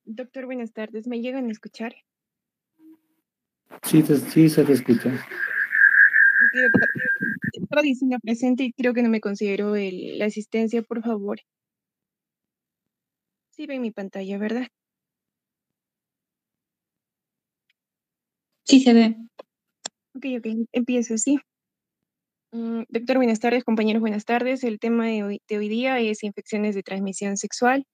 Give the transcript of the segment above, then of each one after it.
Doctor, buenas tardes. ¿Me llegan a escuchar? Sí, sí se te escucha. Ok, doctor. Estaba diciendo presente y creo que no me considero la asistencia, por favor. Sí ven mi pantalla, ¿verdad? Sí se ve. Ok, empiezo, sí. Doctor, buenas tardes. Compañeros, buenas tardes. El tema de hoy día es infecciones de transmisión sexual.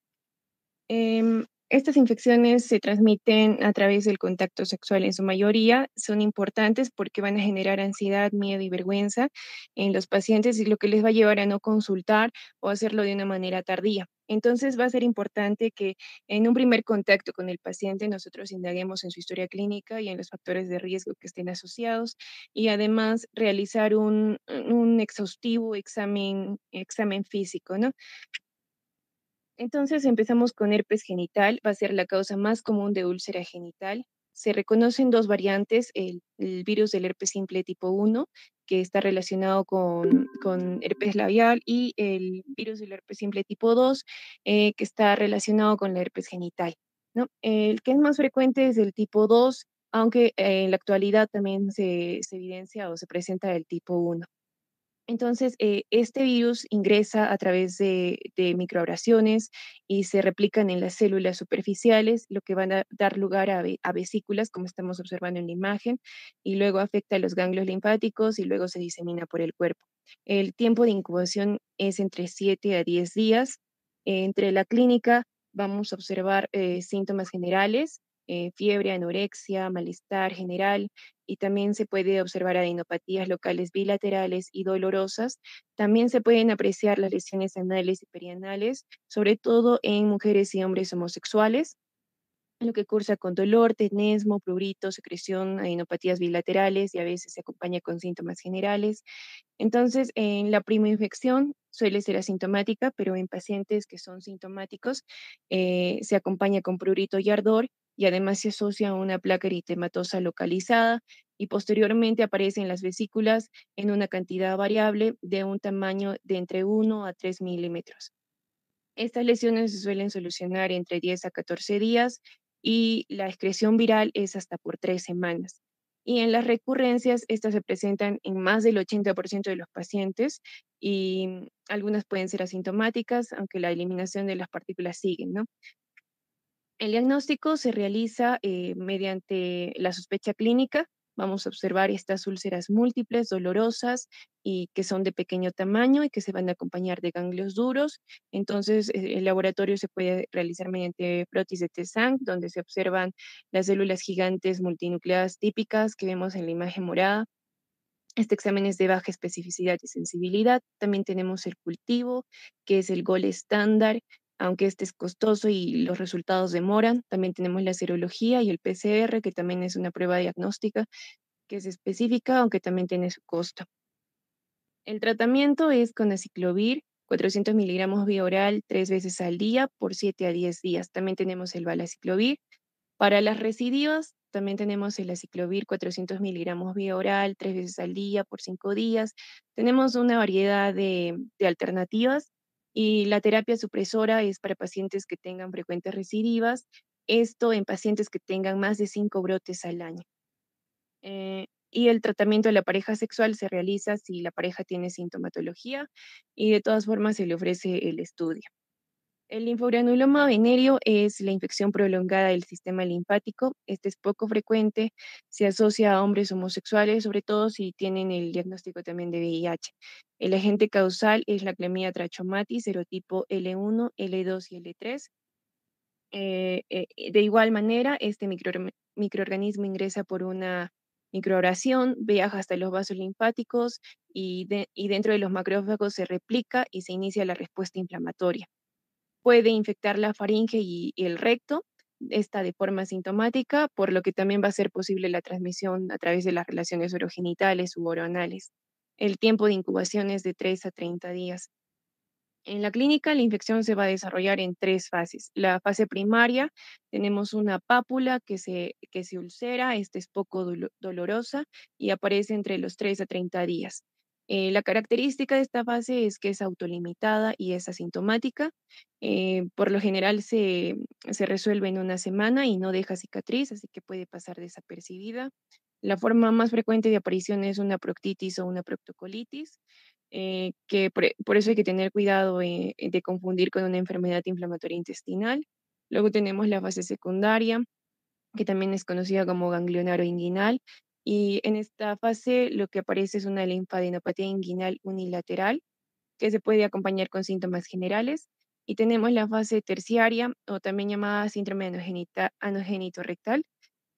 Estas infecciones se transmiten a través del contacto sexual en su mayoría. Son importantes porque van a generar ansiedad, miedo y vergüenza en los pacientes y lo que les va a llevar a no consultar o hacerlo de una manera tardía. Entonces va a ser importante que en un primer contacto con el paciente nosotros indaguemos en su historia clínica y en los factores de riesgo que estén asociados y además realizar un exhaustivo examen físico, ¿no? Entonces empezamos con herpes genital, va a ser la causa más común de úlcera genital. Se reconocen dos variantes, el virus del herpes simple tipo 1, que está relacionado con herpes labial, y el virus del herpes simple tipo 2, que está relacionado con la herpes genital, ¿no? El que es más frecuente es el tipo 2, aunque en la actualidad también se evidencia o se presenta el tipo 1. Entonces, este virus ingresa a través de microabrasiones y se replican en las células superficiales, lo que van a dar lugar a vesículas, como estamos observando en la imagen, y luego afecta a los ganglios linfáticos y luego se disemina por el cuerpo. El tiempo de incubación es entre 7 a 10 días. Entre la clínica vamos a observar síntomas generales, fiebre, anorexia, malestar general, y también se puede observar adenopatías locales bilaterales y dolorosas. También se pueden apreciar las lesiones anales y perianales, sobre todo en mujeres y hombres homosexuales, lo que cursa con dolor, tenesmo, prurito, secreción, adenopatías bilaterales y a veces se acompaña con síntomas generales. Entonces, en la primoinfección suele ser asintomática, pero en pacientes que son sintomáticos se acompaña con prurito y ardor y además se asocia a una placa eritematosa localizada y posteriormente aparecen las vesículas en una cantidad variable de un tamaño de entre 1 a 3 milímetros. Estas lesiones se suelen solucionar entre 10 a 14 días y la excreción viral es hasta por 3 semanas. Y en las recurrencias, estas se presentan en más del 80% de los pacientes y algunas pueden ser asintomáticas, aunque la eliminación de las partículas sigue, ¿no? El diagnóstico se realiza mediante la sospecha clínica. Vamos a observar estas úlceras múltiples, dolorosas y que son de pequeño tamaño y que se van a acompañar de ganglios duros. Entonces, el laboratorio se puede realizar mediante prótesis de T-SANG, donde se observan las células gigantes multinucleadas típicas que vemos en la imagen morada. Este examen es de baja especificidad y sensibilidad. También tenemos el cultivo, que es el gol estándar, aunque este es costoso y los resultados demoran. También tenemos la serología y el PCR, que también es una prueba diagnóstica que es específica, aunque también tiene su costo. El tratamiento es con aciclovir, 400 miligramos vía oral 3 veces al día por 7 a 10 días. También tenemos el valaciclovir. Para las recidivas, también tenemos el aciclovir 400 miligramos vía oral 3 veces al día por 5 días. Tenemos una variedad de alternativas y la terapia supresora es para pacientes que tengan frecuentes recidivas, esto en pacientes que tengan más de 5 brotes al año. Y el tratamiento de la pareja sexual se realiza si la pareja tiene sintomatología y de todas formas se le ofrece el estudio. El linfogranuloma venéreo es la infección prolongada del sistema linfático. Este es poco frecuente, se asocia a hombres homosexuales, sobre todo si tienen el diagnóstico también de VIH. El agente causal es la Clamida trachomatis, serotipo L1, L2 y L3. De igual manera, este microorganismo ingresa por una microabrasión, viaja hasta los vasos linfáticos y dentro de los macrófagos se replica y se inicia la respuesta inflamatoria. Puede infectar la faringe y el recto, esta de forma sintomática, por lo que también va a ser posible la transmisión a través de las relaciones orogenitales u oronales. El tiempo de incubación es de 3 a 30 días. En la clínica, la infección se va a desarrollar en tres fases. La fase primaria, tenemos una pápula que se ulcera, esta es poco dolorosa y aparece entre los 3 a 30 días. La característica de esta fase es que es autolimitada y es asintomática. Por lo general se resuelve en una semana y no deja cicatriz, así que puede pasar desapercibida. La forma más frecuente de aparición es una proctitis o una proctocolitis, que por eso hay que tener cuidado de confundir con una enfermedad inflamatoria intestinal. Luego tenemos la fase secundaria, que también es conocida como ganglionaro inguinal, y en esta fase lo que aparece es una linfadenopatía inguinal unilateral, que se puede acompañar con síntomas generales. Y tenemos la fase terciaria, o también llamada síndrome anogénito rectal,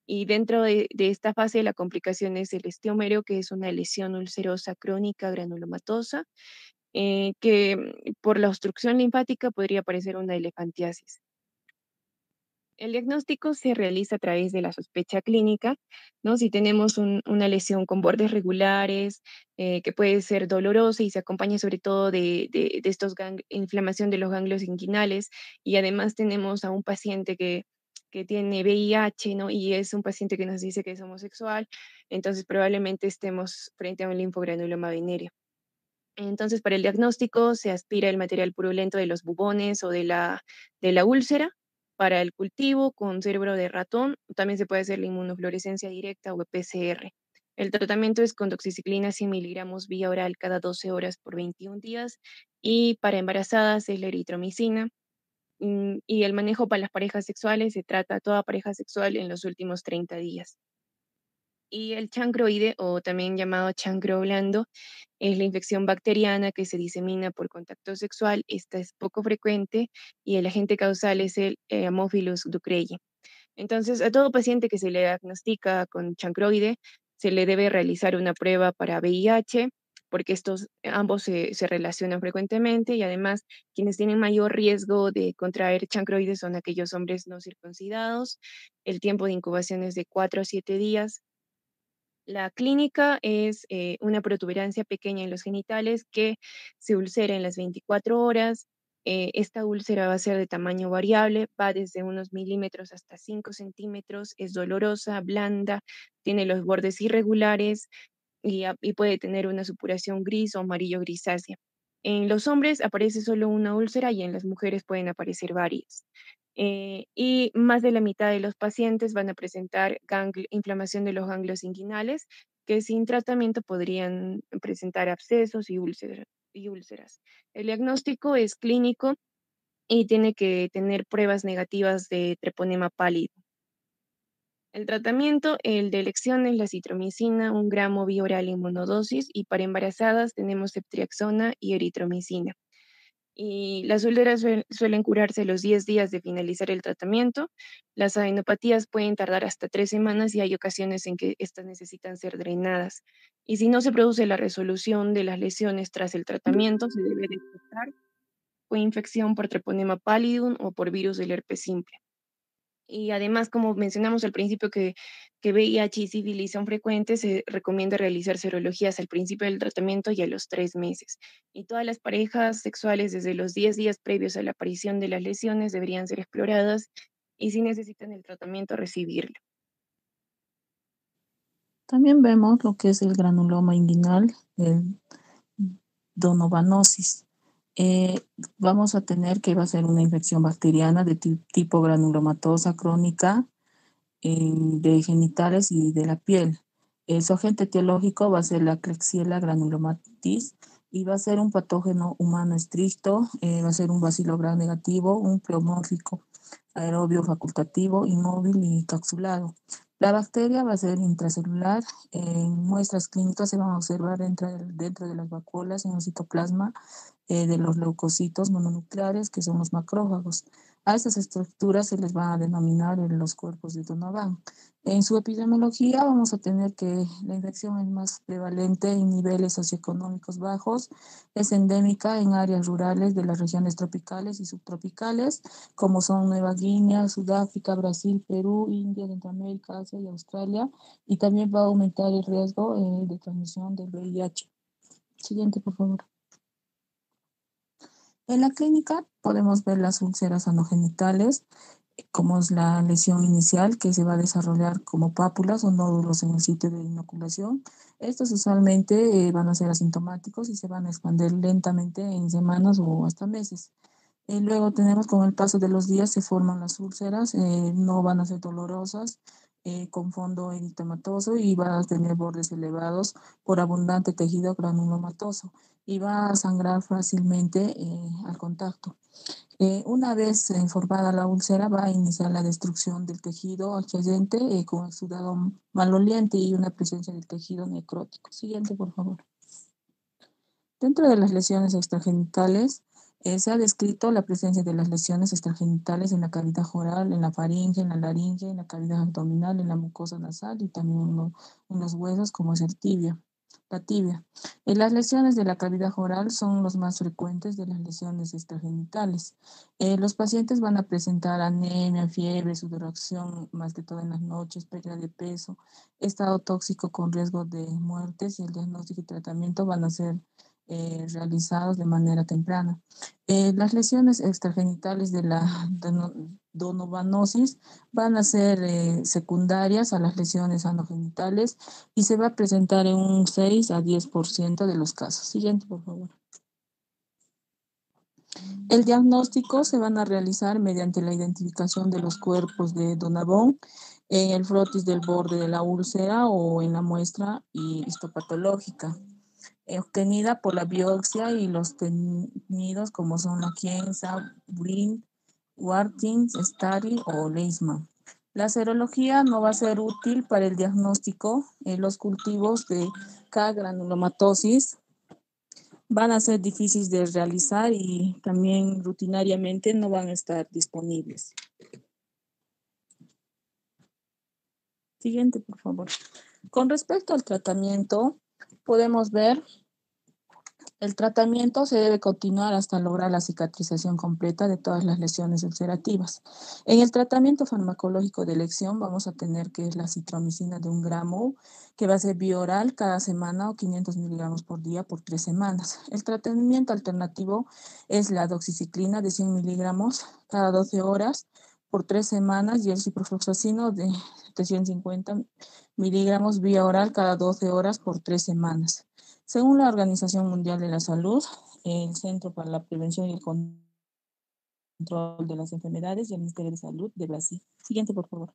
y dentro de esta fase la complicación es el estiómero, que es una lesión ulcerosa crónica granulomatosa, que por la obstrucción linfática podría aparecer una elefantiasis. El diagnóstico se realiza a través de la sospecha clínica, ¿no? Si tenemos una lesión con bordes regulares, que puede ser dolorosa y se acompaña sobre todo de estos inflamación de los ganglios inguinales, y además tenemos a un paciente que tiene VIH, ¿no? Y es un paciente que nos dice que es homosexual, entonces probablemente estemos frente a un linfogranuloma venéreo. Entonces, para el diagnóstico se aspira el material purulento de los bubones o de la úlcera. Para el cultivo con cerebro de ratón, también se puede hacer la inmunofluorescencia directa o PCR. El tratamiento es con doxiciclina 100 miligramos vía oral cada 12 horas por 21 días. Y para embarazadas es la eritromicina. Y el manejo para las parejas sexuales se trata a toda pareja sexual en los últimos 30 días. Y el chancroide, o también llamado chancro blando, es la infección bacteriana que se disemina por contacto sexual. Esta es poco frecuente y el agente causal es el Haemophilus ducreyi. Entonces, a todo paciente que se le diagnostica con chancroide, se le debe realizar una prueba para VIH, porque estos ambos se relacionan frecuentemente, y además quienes tienen mayor riesgo de contraer chancroide son aquellos hombres no circuncidados. El tiempo de incubación es de 4 a 7 días. La clínica es una protuberancia pequeña en los genitales que se ulcera en las 24 horas. Esta úlcera va a ser de tamaño variable, va desde unos milímetros hasta 5 centímetros, es dolorosa, blanda, tiene los bordes irregulares y puede tener una supuración gris o amarillo grisácea. En los hombres aparece solo una úlcera y en las mujeres pueden aparecer varias. Y más de la mitad de los pacientes van a presentar inflamación de los ganglios inguinales, que sin tratamiento podrían presentar abscesos y úlceras. El diagnóstico es clínico y tiene que tener pruebas negativas de treponema pálido. El tratamiento, el de elección es la citromicina, 1 gramo vía oral en monodosis, y para embarazadas tenemos ceftriaxona y eritromicina. Y las úlceras suelen curarse a los 10 días de finalizar el tratamiento. Las adenopatías pueden tardar hasta 3 semanas y hay ocasiones en que estas necesitan ser drenadas. Y si no se produce la resolución de las lesiones tras el tratamiento, se debe detectar fue infección por Treponema pallidum o por virus del herpes simple. Y además, como mencionamos al principio, que VIH y sífilis son frecuentes, se recomienda realizar serologías al principio del tratamiento y a los 3 meses. Y todas las parejas sexuales desde los 10 días previos a la aparición de las lesiones deberían ser exploradas, y si necesitan el tratamiento, recibirlo. También vemos lo que es el granuloma inguinal, el donovanosis. Eh, Vamos a tener que va a ser una infección bacteriana de tipo granulomatosa crónica, de genitales y de la piel. Su agente etiológico va a ser la Klebsiella granulomatis y va a ser un patógeno humano estricto, va a ser un bacilo gram negativo, un pleomórfico aerobio facultativo, inmóvil y capsulado. La bacteria va a ser intracelular. En muestras clínicas se van a observar dentro de las vacuolas en el citoplasma de los leucocitos mononucleares, que son los macrófagos. A estas estructuras se les va a denominar los cuerpos de Donovan. En su epidemiología vamos a tener que la infección es más prevalente en niveles socioeconómicos bajos, es endémica en áreas rurales de las regiones tropicales y subtropicales, como son Nueva Guinea, Sudáfrica, Brasil, Perú, India, Centroamérica, Asia y Australia, y también va a aumentar el riesgo de transmisión del VIH. Siguiente, por favor. En la clínica podemos ver las úlceras anogenitales, como es la lesión inicial que se va a desarrollar como pápulas o nódulos en el sitio de inoculación. Estos usualmente van a ser asintomáticos y se van a expandir lentamente en semanas o hasta meses. Luego tenemos con el paso de los días se forman las úlceras, no van a ser dolorosas, con fondo eritematoso y va a tener bordes elevados por abundante tejido granulomatoso y va a sangrar fácilmente al contacto. Una vez formada la úlcera, va a iniciar la destrucción del tejido adyacente con exudado maloliente y una presencia del tejido necrótico. Siguiente, por favor. Dentro de las lesiones extragenitales, se ha descrito la presencia de las lesiones extragenitales en la cavidad oral, en la faringe, en la laringe, en la cavidad abdominal, en la mucosa nasal y también en los huesos, como es el tibia, la tibia. Las lesiones de la cavidad oral son los más frecuentes de las lesiones extragenitales. Los pacientes van a presentar anemia, fiebre, sudoración, más que todo en las noches, pérdida de peso, estado tóxico con riesgo de muertes y el diagnóstico y tratamiento van a ser realizados de manera temprana. Las lesiones extragenitales de la donovanosis van a ser secundarias a las lesiones anogenitales y se va a presentar en un 6 a 10% de los casos. Siguiente, por favor. El diagnóstico se van a realizar mediante la identificación de los cuerpos de Donovan en el frotis del borde de la úlcera o en la muestra histopatológica obtenida por la biopsia y los tenidos como son la Kienza, Brin, Wartins, Stari o Leishman. La serología no va a ser útil para el diagnóstico. Los cultivos de K-granulomatosis van a ser difíciles de realizar y también rutinariamente no van a estar disponibles. Siguiente, por favor. Con respecto al tratamiento, podemos ver el tratamiento se debe continuar hasta lograr la cicatrización completa de todas las lesiones ulcerativas. En el tratamiento farmacológico de elección vamos a tener que es la citromicina de 1 gramo, que va a ser bioral cada semana o 500 miligramos por día por 3 semanas. El tratamiento alternativo es la doxiciclina de 100 miligramos cada 12 horas por 3 semanas y el ciprofloxacino de 750 miligramos vía oral cada 12 horas por 3 semanas. Según la Organización Mundial de la Salud, el Centro para la Prevención y el Control de las Enfermedades y el Ministerio de Salud de Brasil. Siguiente, por favor.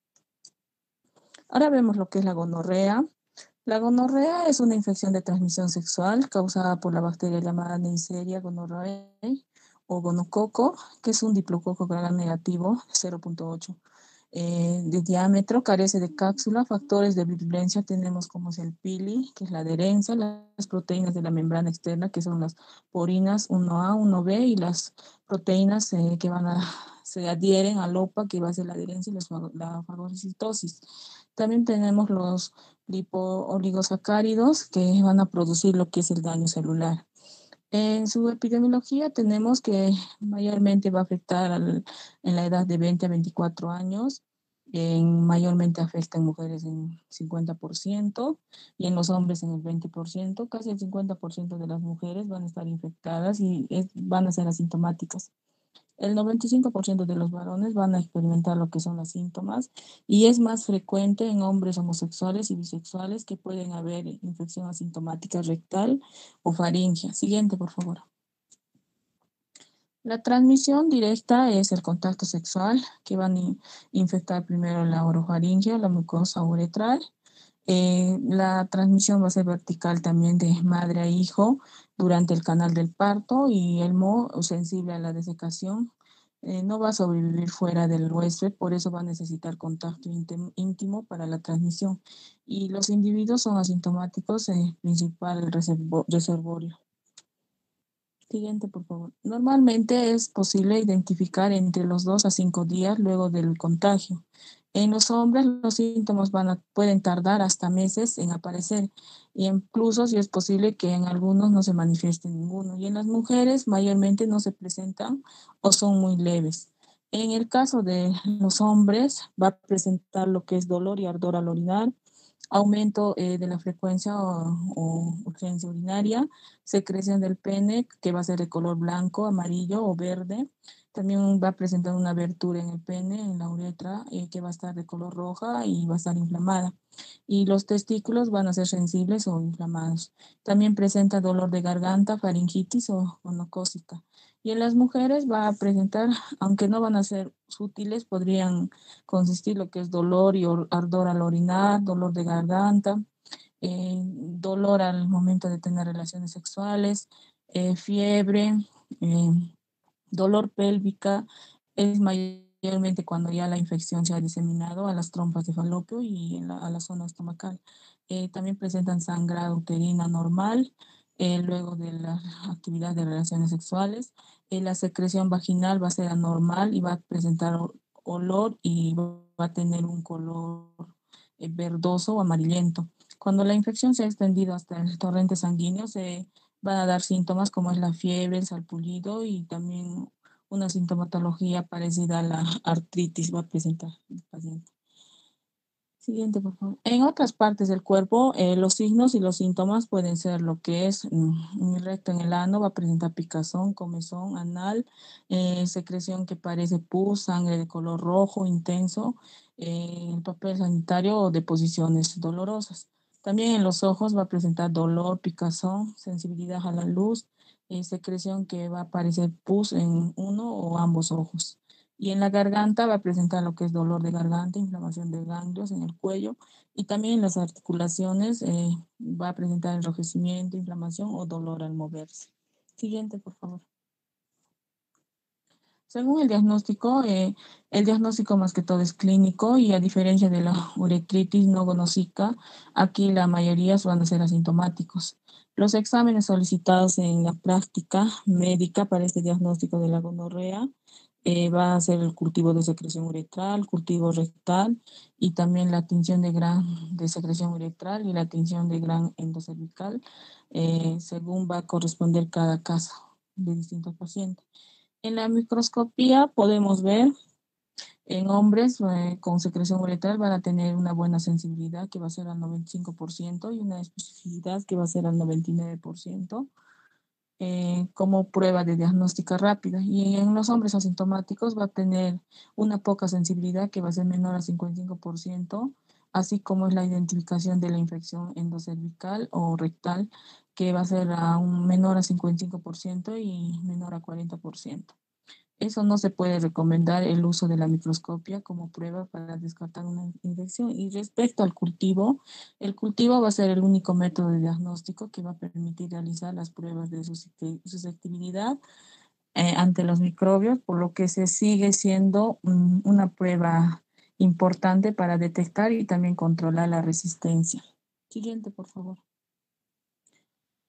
Ahora vemos lo que es la gonorrea. La gonorrea es una infección de transmisión sexual causada por la bacteria llamada Neisseria gonorrhoeae o gonococo, que es un diplococo gram negativo 0.8 de diámetro, carece de cápsula. Factores de virulencia tenemos como es el pili, que es la adherencia, las proteínas de la membrana externa, que son las porinas 1A, 1B, y las proteínas que se adhieren al OPA, que va a ser la adherencia y la fagocitosis. También tenemos los lipooligosaccáridos que van a producir lo que es el daño celular. En su epidemiología tenemos que mayormente va a afectar en la edad de 20 a 24 años, mayormente afecta en mujeres en 50% y en los hombres en el 20%. Casi el 50% de las mujeres van a estar infectadas y van a ser asintomáticas. El 95% de los varones van a experimentar lo que son los síntomas y es más frecuente en hombres homosexuales y bisexuales que pueden haber infección asintomática rectal o faringea. Siguiente, por favor. La transmisión directa es el contacto sexual, que van a infectar primero la orofaringe, la mucosa uretral. La transmisión va a ser vertical también de madre a hijo durante el canal del parto y el moho sensible a la desecación no va a sobrevivir fuera del huésped, por eso va a necesitar contacto íntimo para la transmisión. Y los individuos son asintomáticos, principal reservorio. Siguiente, por favor. Normalmente es posible identificar entre los 2 a 5 días luego del contagio. En los hombres los síntomas pueden tardar hasta meses en aparecer, y incluso si es posible que en algunos no se manifieste ninguno. Y en las mujeres mayormente no se presentan o son muy leves. En el caso de los hombres va a presentar lo que es dolor y ardor al orinar, aumento de la frecuencia o urgencia urinaria, secreción del pene, que va a ser de color blanco, amarillo o verde. También va a presentar una abertura en el pene, en la uretra, que va a estar de color roja y va a estar inflamada. Y los testículos van a ser sensibles o inflamados. También presenta dolor de garganta, faringitis o gonocócica. Y en las mujeres va a presentar, aunque no van a ser sutiles, podrían consistir lo que es dolor y ardor al orinar, dolor de garganta, dolor al momento de tener relaciones sexuales, fiebre, eh, dolor pélvica. Es mayormente cuando ya la infección se ha diseminado a las trompas de falopio y a la zona estomacal. También presentan sangrado uterino normal luego de la actividad de relaciones sexuales. La secreción vaginal va a ser anormal y va a presentar olor y va a tener un color verdoso o amarillento. Cuando la infección se ha extendido hasta el torrente sanguíneo, se van a dar síntomas como es la fiebre, el salpullido y también una sintomatología parecida a la artritis va a presentar el paciente. Siguiente, por favor. En otras partes del cuerpo, los signos y los síntomas pueden ser lo que es un recto en el ano, va a presentar picazón, comezón anal, secreción que parece pus, sangre de color rojo intenso, el papel sanitario o deposiciones dolorosas. También en los ojos va a presentar dolor, picazón, sensibilidad a la luz, secreción que va a aparecer pus en uno o ambos ojos. Y en la garganta va a presentar lo que es dolor de garganta, inflamación de ganglios en el cuello, y también en las articulaciones va a presentar enrojecimiento, inflamación o dolor al moverse. Siguiente, por favor. Según el diagnóstico más que todo es clínico y a diferencia de la uretritis no gonósica, aquí la mayoría van a ser asintomáticos. Los exámenes solicitados en la práctica médica para este diagnóstico de la gonorrea va a ser el cultivo de secreción uretral, cultivo rectal y también la tinción de secreción uretral y la tinción de gran endocervical, según va a corresponder cada caso de distintos pacientes. En la microscopía podemos ver en hombres con secreción uretral van a tener una buena sensibilidad que va a ser al 95% y una especificidad que va a ser al 99% como prueba de diagnóstica rápida. Y en los hombres asintomáticos va a tener una poca sensibilidad que va a ser menor al 55%, así como es la identificación de la infección endocervical o rectal que va a ser a un menor a 55% y menor a 40%. Eso no se puede recomendar el uso de la microscopia como prueba para descartar una infección. Y respecto al cultivo, el cultivo va a ser el único método de diagnóstico que va a permitir realizar las pruebas de susceptibilidad ante los microbios, por lo que se sigue siendo una prueba importante para detectar y también controlar la resistencia. Siguiente, por favor.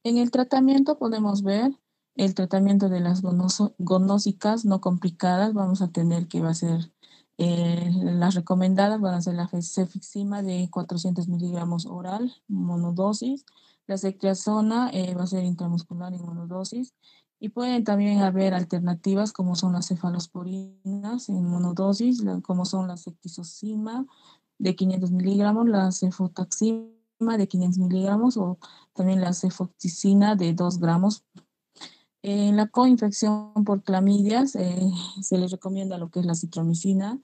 En el tratamiento podemos ver el tratamiento de las gonósicas no complicadas. Vamos a tener que va a ser las recomendadas, van a ser la cefixima de 400 miligramos oral, monodosis. La ceftriaxona va a ser intramuscular en monodosis. Y pueden también haber alternativas como son las cefalosporinas en monodosis, como son la ceftriaxona de 500 miligramos, la cefotaxima de 500 miligramos o también la cefoxicina de 2 gramos. En la coinfección por clamidias se les recomienda lo que es la citromicina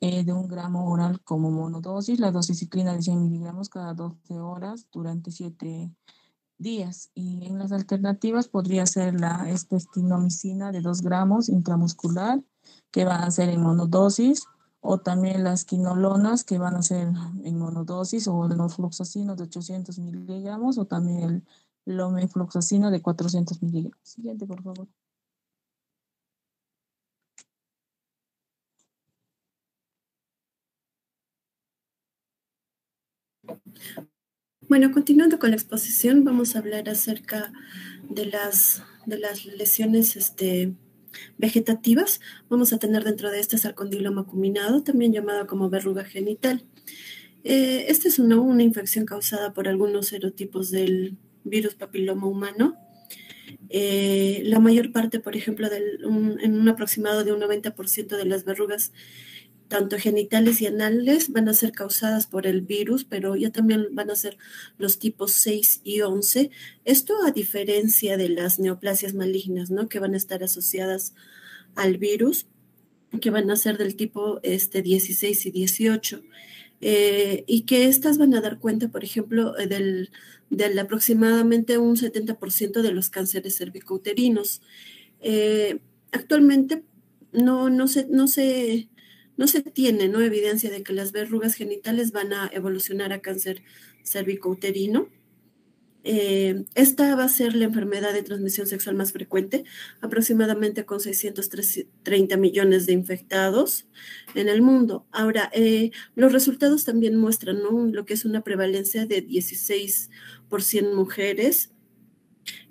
de 1 gramo oral como monodosis, la doxiciclina de 100 miligramos cada 12 horas durante 7 días. Y en las alternativas podría ser la espestinomicina de 2 gramos intramuscular, que van a ser en monodosis, o también las quinolonas, que van a ser en monodosis, o los fluoxacino de 800 miligramos, o también el lomefloxacino de 400 miligramos. Siguiente, por favor. Bueno, continuando con la exposición, vamos a hablar acerca de las las lesiones vegetativas, vamos a tener dentro de estas al condiloma acuminado, también llamado como verruga genital. Esta es una infección causada por algunos serotipos del virus papiloma humano. La mayor parte, por ejemplo, en un aproximado de un 90% de las verrugas, tanto genitales y anales, van a ser causadas por el virus, pero ya también van a ser los tipos 6 y 11. Esto a diferencia de las neoplasias malignas, ¿no? Que van a estar asociadas al virus, que van a ser del tipo 16 y 18. Y que estas van a dar cuenta, por ejemplo, del aproximadamente un 70% de los cánceres cervicouterinos. Actualmente no se tiene, ¿no?, evidencia de que las verrugas genitales van a evolucionar a cáncer cervicouterino. Esta va a ser la enfermedad de transmisión sexual más frecuente, aproximadamente con 630 millones de infectados en el mundo. Ahora, los resultados también muestran, ¿no?, lo que es una prevalencia de 16 por 100 mujeres.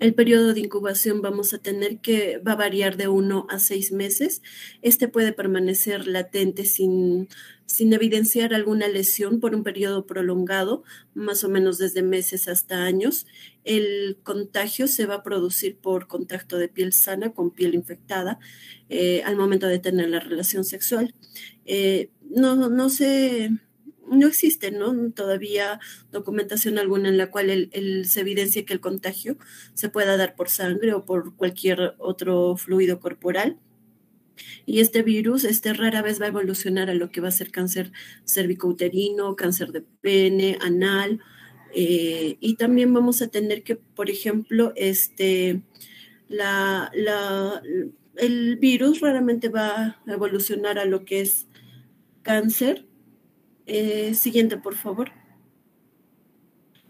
El periodo de incubación vamos a tener que va a variar de 1 a 6 meses. Este puede permanecer latente sin evidenciar alguna lesión por un periodo prolongado, más o menos desde meses hasta años. El contagio se va a producir por contacto de piel sana con piel infectada al momento de tener la relación sexual. No existe, ¿no?, todavía documentación alguna en la cual se evidencie que el contagio se pueda dar por sangre o por cualquier otro fluido corporal. Y este virus rara vez va a evolucionar a lo que va a ser cáncer cervicouterino, cáncer de pene, anal, y también vamos a tener que, por ejemplo, el virus raramente va a evolucionar a lo que es cáncer. Siguiente, por favor.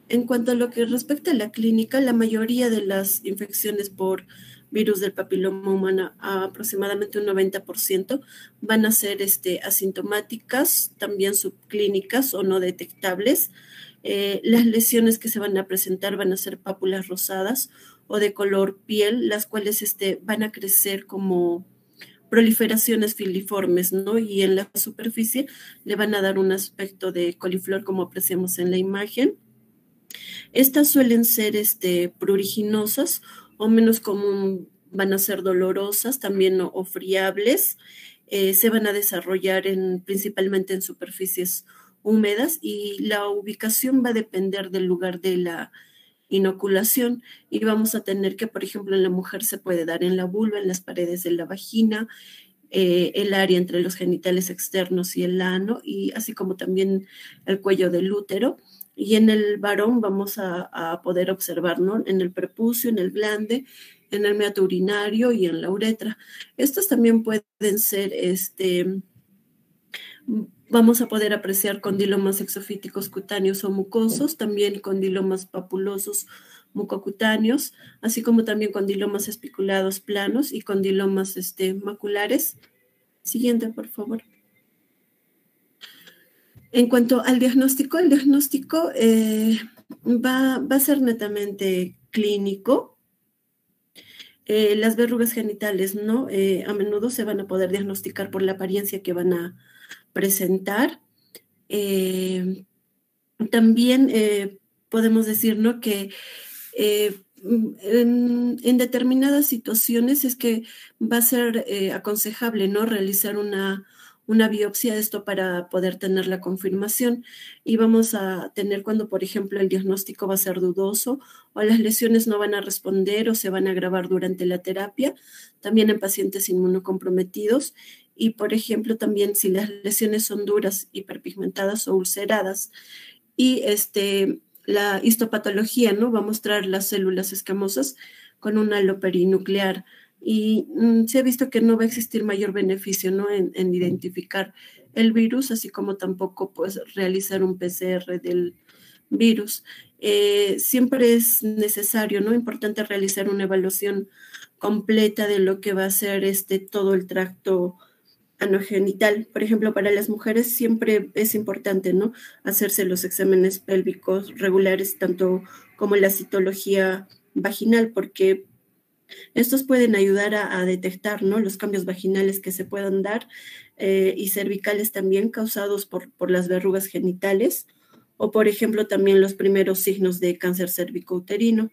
En cuanto a lo que respecta a la clínica, la mayoría de las infecciones por virus del papiloma humano, aproximadamente un 90%, van a ser asintomáticas, también subclínicas o no detectables. Las lesiones que se van a presentar van a ser pápulas rosadas o de color piel, las cuales van a crecer como proliferaciones filiformes, ¿no? Y en la superficie le van a dar un aspecto de coliflor, como apreciamos en la imagen. Estas suelen ser pruriginosas o menos común van a ser dolorosas también o friables. Se van a desarrollar principalmente en superficies húmedas y la ubicación va a depender del lugar de la inoculación y vamos a tener que, por ejemplo, en la mujer se puede dar en la vulva, en las paredes de la vagina, el área entre los genitales externos y el ano, y así como también el cuello del útero. Y en el varón vamos a poder observar, ¿no?, en el prepucio, en el glande, en el meato urinario y en la uretra. Estos también pueden ser, vamos a poder apreciar condilomas exofíticos cutáneos o mucosos, también condilomas papulosos mucocutáneos, así como también condilomas espiculados planos y condilomas maculares. Siguiente, por favor. En cuanto al diagnóstico, el diagnóstico va a ser netamente clínico. Las verrugas genitales, ¿no?, a menudo se van a poder diagnosticar por la apariencia que van a presentar. También podemos decir, ¿no?, que en determinadas situaciones es que va a ser aconsejable, ¿no?, realizar una biopsia, esto para poder tener la confirmación, y vamos a tener cuando, por ejemplo, el diagnóstico va a ser dudoso o las lesiones no van a responder o se van a agravar durante la terapia, también en pacientes inmunocomprometidos, y, por ejemplo, también si las lesiones son duras, hiperpigmentadas o ulceradas, y la histopatología, ¿no?, va a mostrar las células escamosas con un halo perinuclear. Y se ha visto que no va a existir mayor beneficio, ¿no?, en identificar el virus, así como tampoco pues realizar un PCR del virus. Siempre es necesario, ¿no?, importante realizar una evaluación completa de lo que va a ser todo el tracto anogenital. Por ejemplo, para las mujeres siempre es importante, ¿no?, hacerse los exámenes pélvicos regulares, tanto como la citología vaginal, porque Estos pueden ayudar a detectar, ¿no?, los cambios vaginales que se puedan dar y cervicales también causados por las verrugas genitales o, por ejemplo, también los primeros signos de cáncer cervicouterino.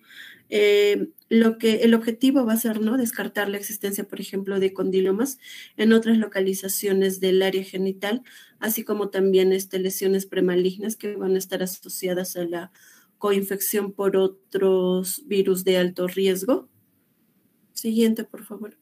El objetivo va a ser, ¿no?, descartar la existencia, por ejemplo, de condilomas en otras localizaciones del área genital, así como también lesiones premalignas que van a estar asociadas a la coinfección por otros virus de alto riesgo. Siguiente, por favor.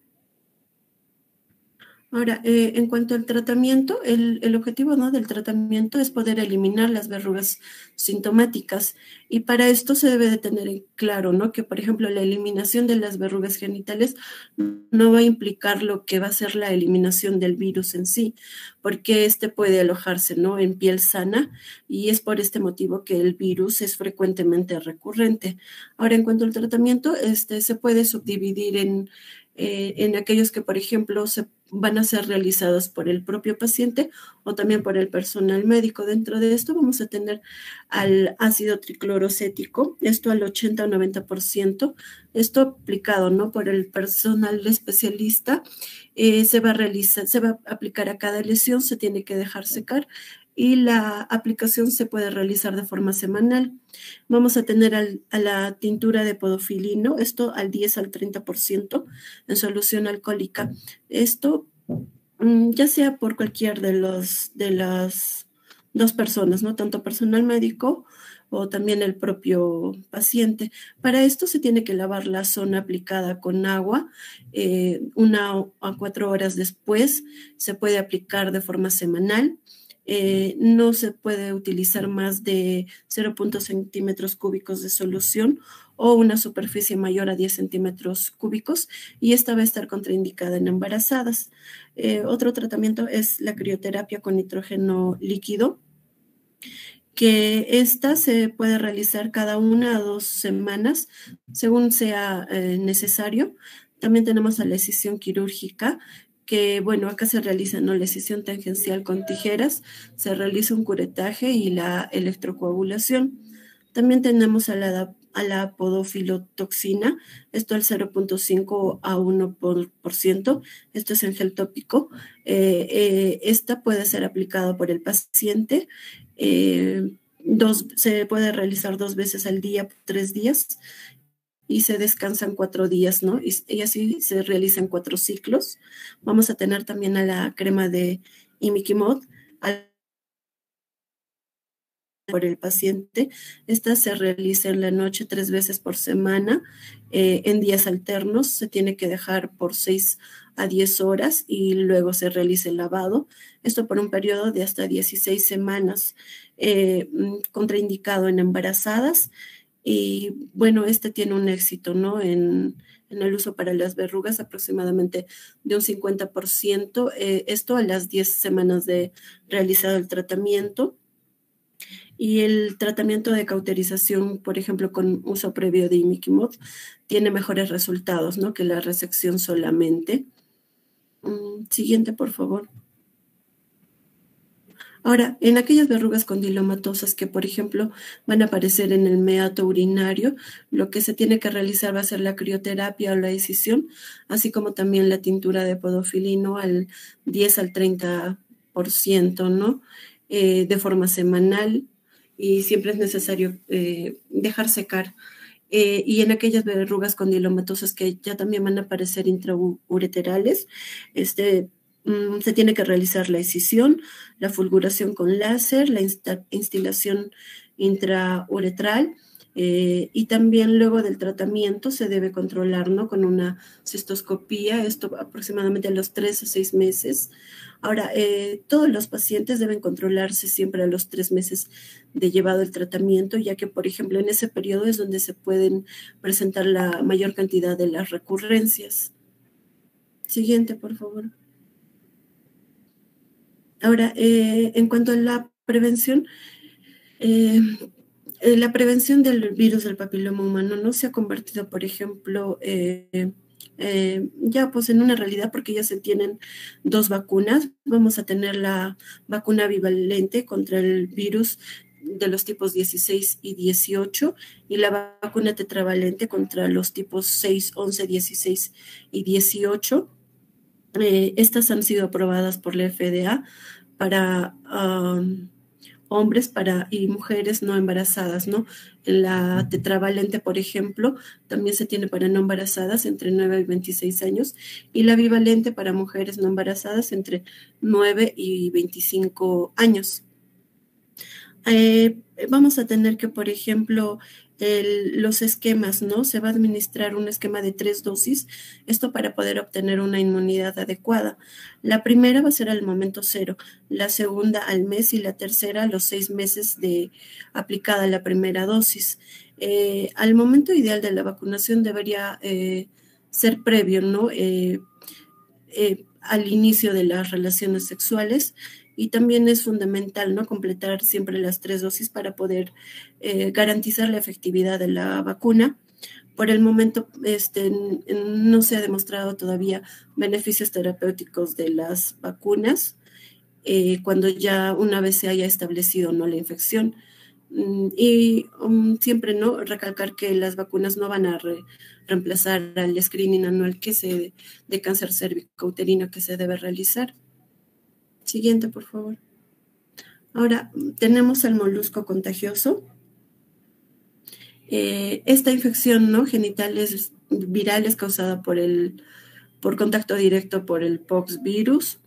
Ahora, en cuanto al tratamiento, el objetivo, ¿no?, del tratamiento es poder eliminar las verrugas sintomáticas y para esto se debe de tener en claro, ¿no?, que, por ejemplo, la eliminación de las verrugas genitales no va a implicar lo que va a ser la eliminación del virus en sí, porque puede alojarse, ¿no?, en piel sana y es por este motivo que el virus es frecuentemente recurrente. Ahora, en cuanto al tratamiento, se puede subdividir en aquellos que, por ejemplo, se van a ser realizados por el propio paciente o también por el personal médico. Dentro de esto vamos a tener al ácido triclorocético, esto al 80 o 90%, esto aplicado, ¿no?, por el personal especialista, se va a aplicar a cada lesión, se tiene que dejar secar y la aplicación se puede realizar de forma semanal. Vamos a tener a la tintura de podofilino, esto al 10 al 30% en solución alcohólica. Esto ya sea por cualquier de las dos personas, ¿no?, tanto personal médico o también el propio paciente. Para esto se tiene que lavar la zona aplicada con agua 1 a 4 horas después. Se puede aplicar de forma semanal. No se puede utilizar más de 0,0 centímetros cúbicos de solución o una superficie mayor a 10 centímetros cúbicos y esta va a estar contraindicada en embarazadas. Otro tratamiento es la crioterapia con nitrógeno líquido, que esta se puede realizar cada 1 a 2 semanas según sea necesario. También tenemos a la escisión quirúrgica, que, bueno, acá se realiza, ¿no?, la escisión tangencial con tijeras, se realiza un curetaje y la electrocoagulación. También tenemos a la podofilotoxina, esto al 0,5 a 1%, esto es en gel tópico. Esta puede ser aplicada por el paciente, se puede realizar 2 veces al día, 3 días, y se descansan 4 días, ¿no? Y así se realizan 4 ciclos. Vamos a tener también a la crema de imiquimod por el paciente. Esta se realiza en la noche 3 veces por semana, en días alternos. Se tiene que dejar por 6 a 10 horas y luego se realiza el lavado. Esto por un periodo de hasta 16 semanas, contraindicado en embarazadas. Y bueno, tiene un éxito, ¿no?, en el uso para las verrugas, aproximadamente de un 50%, esto a las 10 semanas de realizado el tratamiento. Y el tratamiento de cauterización, por ejemplo, con uso previo de imiquimod, tiene mejores resultados, ¿no?, que la resección solamente. Siguiente, por favor. Ahora, en aquellas verrugas condilomatosas que, por ejemplo, van a aparecer en el meato urinario, lo que se tiene que realizar va a ser la crioterapia o la escisión, así como también la tintura de podofilino al 10 al 30%, ¿no?, de forma semanal, y siempre es necesario dejar secar. Y en aquellas verrugas condilomatosas que ya también van a aparecer intraureterales, se tiene que realizar la escisión, la fulguración con láser, la instilación intrauretral, y también luego del tratamiento se debe controlar, ¿no?, con una cistoscopía, esto aproximadamente a los 3 o 6 meses. Ahora, todos los pacientes deben controlarse siempre a los 3 meses de llevado el tratamiento, ya que, por ejemplo, en ese periodo es donde se pueden presentar la mayor cantidad de las recurrencias. Siguiente, por favor. Ahora, en cuanto a la prevención del virus del papiloma humano no se ha convertido, por ejemplo, ya pues en una realidad, porque ya se tienen 2 vacunas. Vamos a tener la vacuna bivalente contra el virus de los tipos 16 y 18 y la vacuna tetravalente contra los tipos 6, 11, 16 y 18. Estas han sido aprobadas por la FDA para hombres y mujeres no embarazadas, ¿no? La tetravalente, por ejemplo, también se tiene para no embarazadas entre 9 y 26 años y la bivalente para mujeres no embarazadas entre 9 y 25 años. Vamos a tener que, por ejemplo, los esquemas, ¿no? Se va a administrar un esquema de 3 dosis, esto para poder obtener una inmunidad adecuada. La primera va a ser al momento 0, la segunda al mes y la tercera a los 6 meses de aplicada la primera dosis. Al momento ideal de la vacunación debería ser previo, ¿no? Al inicio de las relaciones sexuales. Y también es fundamental, ¿no? Completar siempre las 3 dosis para poder garantizar la efectividad de la vacuna. Por el momento no se ha demostrado todavía beneficios terapéuticos de las vacunas cuando ya una vez se haya establecido, ¿no? La infección. Y siempre, ¿no? Recalcar que las vacunas no van a reemplazar al screening anual de cáncer cervicouterino que se debe realizar. Siguiente, por favor. Ahora tenemos el molusco contagioso. Esta infección, ¿no? genital viral es causada por contacto directo por el pox virus.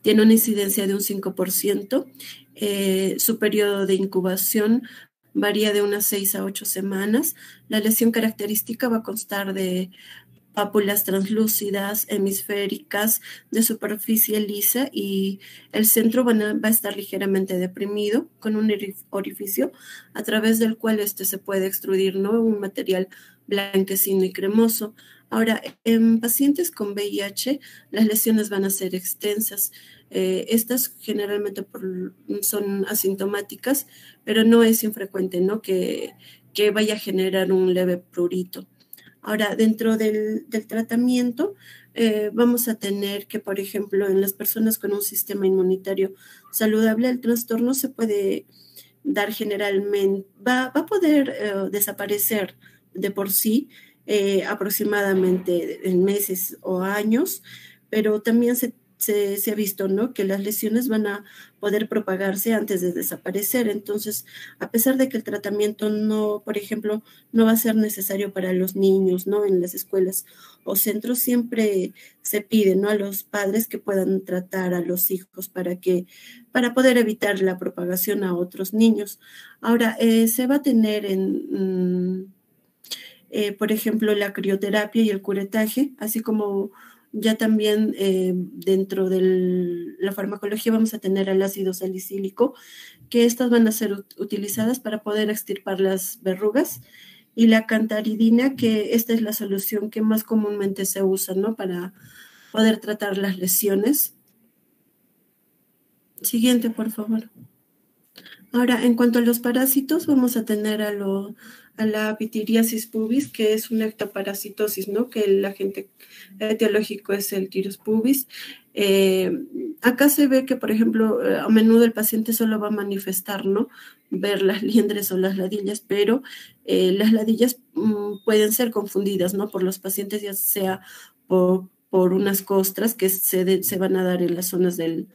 Tiene una incidencia de un 5%. Su periodo de incubación varía de unas 6 a 8 semanas. La lesión característica va a constar de pápulas translúcidas, hemisféricas, de superficie lisa y el centro va a estar ligeramente deprimido con un orificio a través del cual se puede extrudir, ¿no? Un material blanquecino y cremoso. Ahora, en pacientes con VIH, las lesiones van a ser extensas. Estas generalmente son asintomáticas, pero no es infrecuente, ¿no? que vaya a generar un leve prurito. Ahora, dentro del tratamiento, vamos a tener que, por ejemplo, en las personas con un sistema inmunitario saludable, el trastorno se puede dar generalmente, va a poder desaparecer de por sí aproximadamente en meses o años, pero también se ha visto, ¿no? que las lesiones van a poder propagarse antes de desaparecer. Entonces, a pesar de que el tratamiento no, por ejemplo, no va a ser necesario para los niños, ¿no? En las escuelas o centros, siempre se pide, ¿no? a los padres que puedan tratar a los hijos para poder evitar la propagación a otros niños. Ahora, se va a tener por ejemplo, la crioterapia y el curetaje, así como ya también dentro de la farmacología vamos a tener el ácido salicílico, que estas van a ser utilizadas para poder extirpar las verrugas, y la cantaridina, que esta es la solución que más comúnmente se usa, ¿no? Para poder tratar las lesiones. Siguiente, por favor. Ahora, en cuanto a los parásitos, vamos a tener a la pityriasis pubis, que es una ectoparasitosis, ¿no? Que el agente etiológico es el Tirus pubis. Acá se ve que, por ejemplo, a menudo el paciente solo va a manifestar, ¿no? Ver las liendres o las ladillas, pero las ladillas pueden ser confundidas, ¿no? Por los pacientes, ya sea por unas costras que se van a dar en las zonas del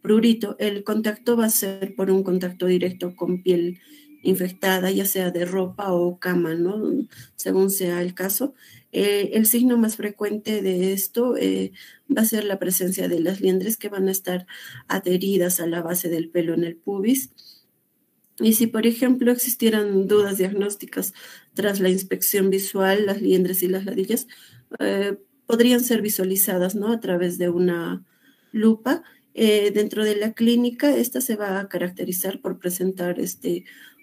prurito. El contacto va a ser por un contacto directo con piel infectada, ya sea de ropa o cama, ¿no? Según sea el caso. El signo más frecuente de esto va a ser la presencia de las liendres que van a estar adheridas a la base del pelo en el pubis. Y si, por ejemplo, existieran dudas diagnósticas tras la inspección visual, las liendres y las ladillas podrían ser visualizadas, ¿no? A través de una lupa. Dentro de la clínica, esta se va a caracterizar por presentar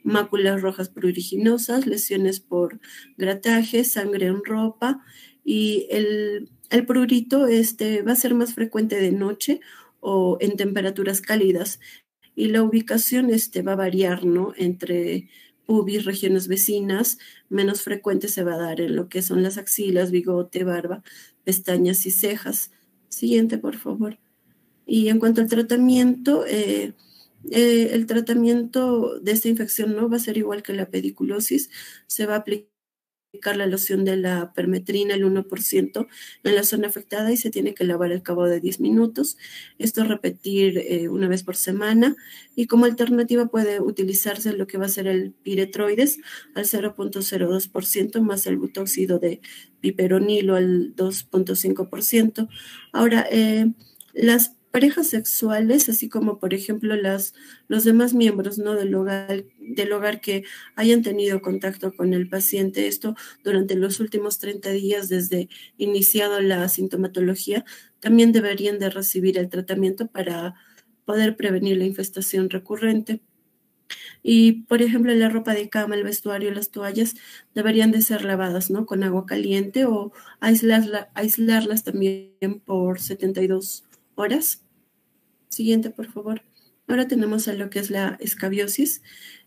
máculas rojas pruriginosas, lesiones por grataje, sangre en ropa, y el prurito va a ser más frecuente de noche o en temperaturas cálidas, y la ubicación va a variar, ¿no? Entre pubis, regiones vecinas. Menos frecuente se va a dar en lo que son las axilas, bigote, barba, pestañas y cejas. Siguiente, por favor. Y en cuanto al tratamiento, El tratamiento de esta infección no va a ser igual que la pediculosis. Se va a aplicar la loción de la permetrina, el 1% en la zona afectada y se tiene que lavar al cabo de 10 minutos. Esto repetir una vez por semana. Y como alternativa puede utilizarse lo que va a ser el piretroides al 0.02% más el butóxido de piperonilo al 2.5%. Ahora, las parejas sexuales, así como por ejemplo los demás miembros, ¿no?, del hogar que hayan tenido contacto con el paciente, esto durante los últimos 30 días desde iniciado la sintomatología, también deberían de recibir el tratamiento para poder prevenir la infestación recurrente. Y, por ejemplo, la ropa de cama, el vestuario, las toallas deberían de ser lavadas, ¿no?, con agua caliente o aislarlas también por 72 horas. Siguiente, por favor. Ahora tenemos a lo que es la escabiosis.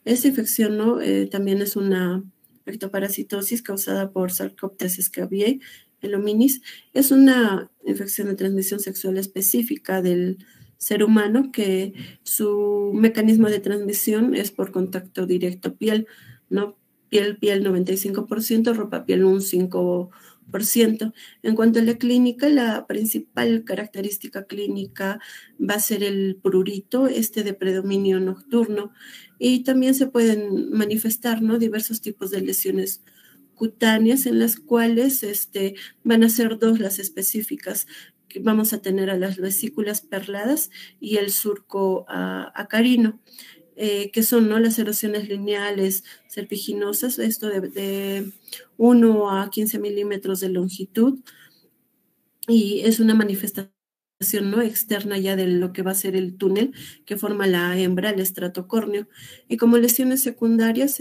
Esta infección, ¿no?, también es una ectoparasitosis causada por Sarcoptes scabiei helominis. Es una infección de transmisión sexual específica del ser humano que su mecanismo de transmisión es por contacto directo piel, ¿no? Piel 95%, ropa piel un 5%. En cuanto a la clínica, la principal característica clínica va a ser el prurito, de predominio nocturno, y también se pueden manifestar, ¿no?, diversos tipos de lesiones cutáneas en las cuales van a ser dos las específicas, que vamos a tener a las vesículas perladas y el surco acarino, que son, ¿no?, las erosiones lineales serpiginosas, esto de 1 a 15 milímetros de longitud, y es una manifestación, ¿no?, externa ya de lo que va a ser el túnel que forma la hembra, el estrato córneo. Y como lesiones secundarias,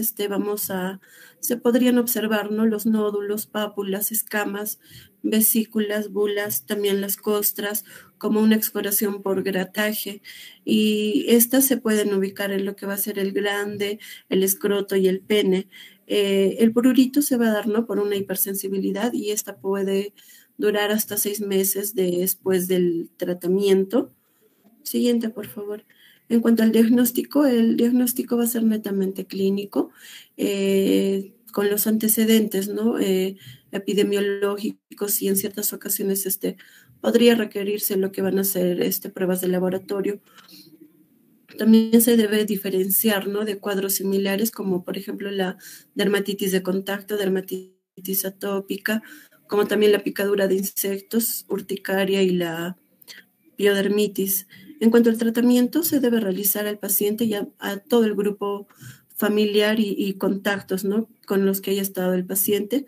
se podrían observar, ¿no?, los nódulos, pápulas, escamas, vesículas, bulas, también las costras, como una exploración por grataje. Y estas se pueden ubicar en lo que va a ser el glande, el escroto y el pene. El prurito se va a dar, ¿no?, por una hipersensibilidad, y esta puede durar hasta 6 meses después del tratamiento. Siguiente, por favor. En cuanto al diagnóstico, el diagnóstico va a ser netamente clínico, con los antecedentes, ¿no?, epidemiológicos, y en ciertas ocasiones podría requerirse lo que van a ser pruebas de laboratorio. También se debe diferenciar, ¿no?, de cuadros similares, como por ejemplo la dermatitis de contacto, dermatitis atópica, como también la picadura de insectos, urticaria y la piodermitis. En cuanto al tratamiento, se debe realizar al paciente y a todo el grupo familiar y contactos, ¿no?, con los que haya estado el paciente.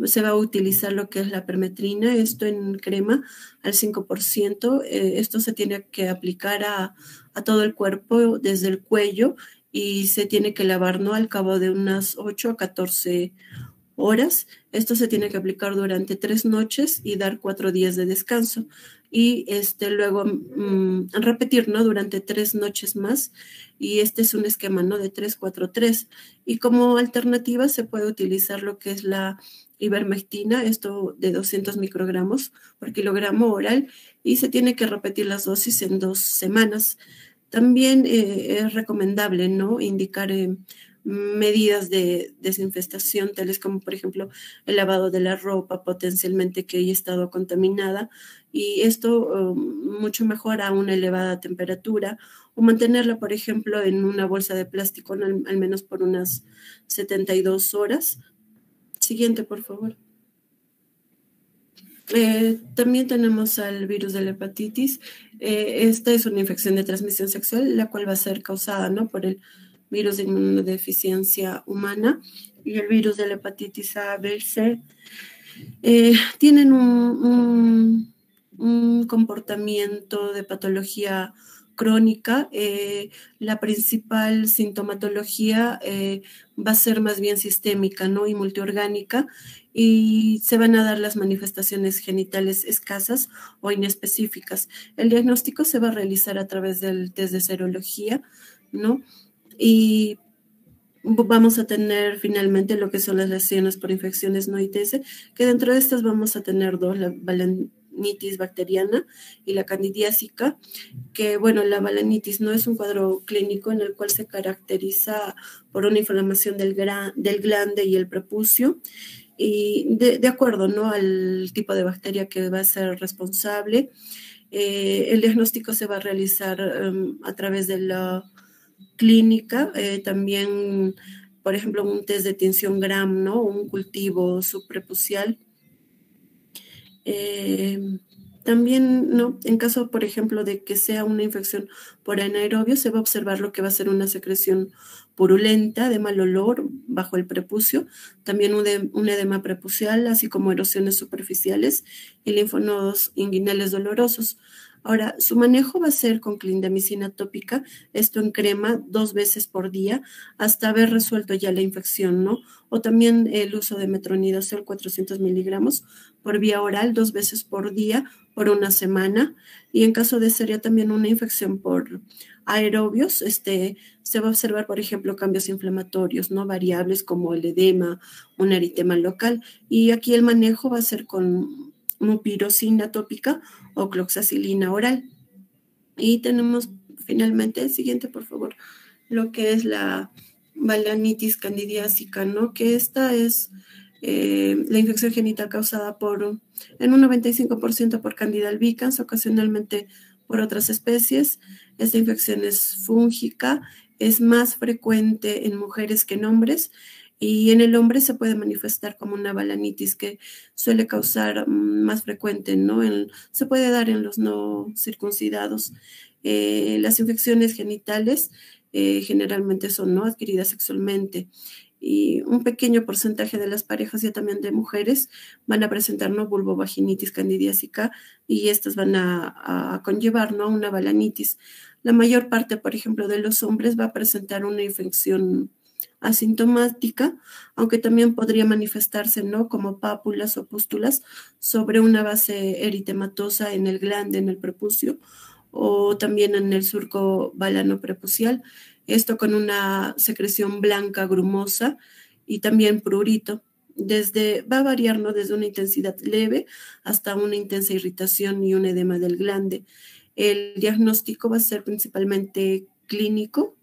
Se va a utilizar lo que es la permetrina, esto en crema al 5%. Esto se tiene que aplicar a todo el cuerpo desde el cuello, y se tiene que lavar, ¿no?, al cabo de unas 8 a 14 horas. Esto se tiene que aplicar durante 3 noches y dar 4 días de descanso. Y luego repetir, ¿no?, durante 3 noches más. Y este es un esquema, ¿no?, de 3-4-3. Y como alternativa se puede utilizar lo que es la ivermectina, esto de 200 microgramos por kilogramo oral, y se tiene que repetir las dosis en 2 semanas. También es recomendable, ¿no?, indicar medidas de desinfestación, tales como, por ejemplo, el lavado de la ropa potencialmente que haya estado contaminada, y esto mucho mejor a una elevada temperatura, o mantenerla, por ejemplo, en una bolsa de plástico, ¿no?, al menos por unas 72 horas. Siguiente, por favor. También tenemos al virus de la hepatitis. Esta es una infección de transmisión sexual, la cual va a ser causada, ¿no?, por el virus de inmunodeficiencia humana, y el virus de la hepatitis A, B, C. Tienen un comportamiento de patología crónica. La principal sintomatología va a ser más bien sistémica, ¿no?, y multiorgánica, y se van a dar las manifestaciones genitales escasas o inespecíficas. El diagnóstico se va a realizar a través del test de serología, ¿no?, y vamos a tener finalmente lo que son las lesiones por infecciones no ITS, que dentro de estas vamos a tener dos, la balanitis bacteriana y la candidiásica, que bueno, la balanitis no es un cuadro clínico en el cual se caracteriza por una inflamación del glande y el prepucio, y de acuerdo, ¿no?, al tipo de bacteria que va a ser responsable. El diagnóstico se va a realizar a través de la clínica, también, por ejemplo, un test de tinción Gram, ¿no?, un cultivo subprepucial. También, ¿no?, en caso, por ejemplo, de que sea una infección por anaerobio, se va a observar lo que va a ser una secreción purulenta de mal olor bajo el prepucio, también un edema prepucial, así como erosiones superficiales y linfonodos inguinales dolorosos. Ahora, su manejo va a ser con clindamicina tópica, esto en crema 2 veces por día, hasta haber resuelto ya la infección, ¿no? O también el uso de metronidazol 400 miligramos por vía oral 2 veces por día por una semana. Y en caso de ser ya también una infección por aerobios, se va a observar, por ejemplo, cambios inflamatorios, ¿no?, variables como el edema, un eritema local. Y aquí el manejo va a ser con mupirocina tópica o cloxacilina oral. Y tenemos finalmente, el siguiente, por favor, lo que es la balanitis candidiásica, ¿no?, que esta es la infección genital causada en un 95% por Candida albicans, ocasionalmente por otras especies. Esta infección es fúngica, es más frecuente en mujeres que en hombres, y en el hombre se puede manifestar como una balanitis que suele causar más frecuente, ¿no? Se puede dar en los no circuncidados. Las infecciones genitales generalmente son no adquiridas sexualmente, y un pequeño porcentaje de las parejas, ya también de mujeres, van a presentar ¿no?, vulvovaginitis candidiásica, y estas van a conllevar ¿no?, una balanitis. La mayor parte, por ejemplo, de los hombres va a presentar una infección asintomática, aunque también podría manifestarse ¿no?, como pápulas o pústulas sobre una base eritematosa en el glande, en el prepucio, o también en el surco balano prepucial, esto con una secreción blanca grumosa y también prurito. Va a variar ¿no?, desde una intensidad leve hasta una intensa irritación y un edema del glande. El diagnóstico va a ser principalmente clínico,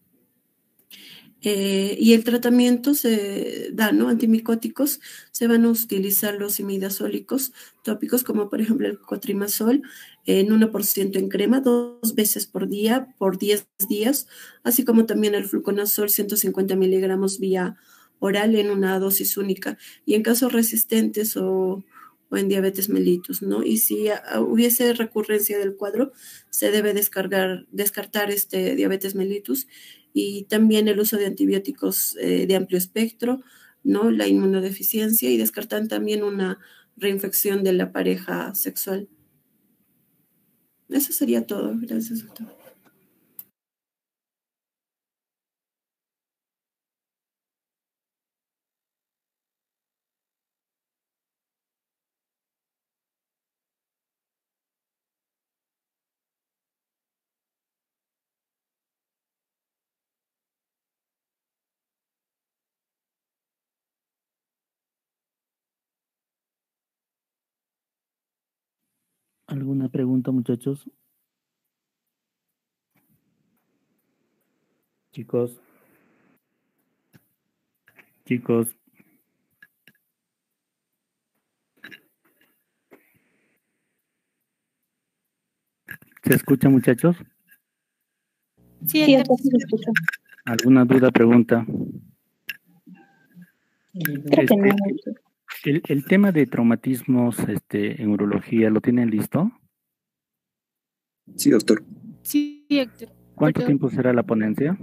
y el tratamiento se da, ¿no?, antimicóticos. Se van a utilizar los imidazólicos tópicos, como por ejemplo el cotrimazol, en 1% en crema, 2 veces por día, por 10 días, así como también el fluconazol 150 miligramos vía oral en una dosis única, y en casos resistentes o en diabetes mellitus, ¿no? Y si hubiese recurrencia del cuadro, se debe descartar diabetes mellitus, y también el uso de antibióticos de amplio espectro, ¿no?, la inmunodeficiencia, y descartan también una reinfección de la pareja sexual. Eso sería todo. Gracias, doctor. ¿Alguna pregunta, muchachos? Chicos. ¿Se escucha, muchachos? Sí, Héctor, sí se escucha. ¿Alguna duda, pregunta? Creo que no. El tema de traumatismos en urología, ¿lo tienen listo? Sí, doctor. Sí, Héctor. ¿Cuánto tiempo será la ponencia?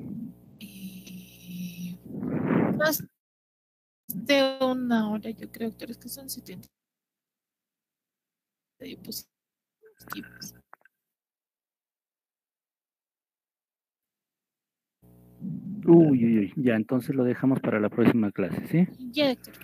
Más de 1 hora, yo creo, Héctor, es que son 70 diapositivas. Uy, ya, entonces lo dejamos para la próxima clase, ¿sí? Ya, Héctor.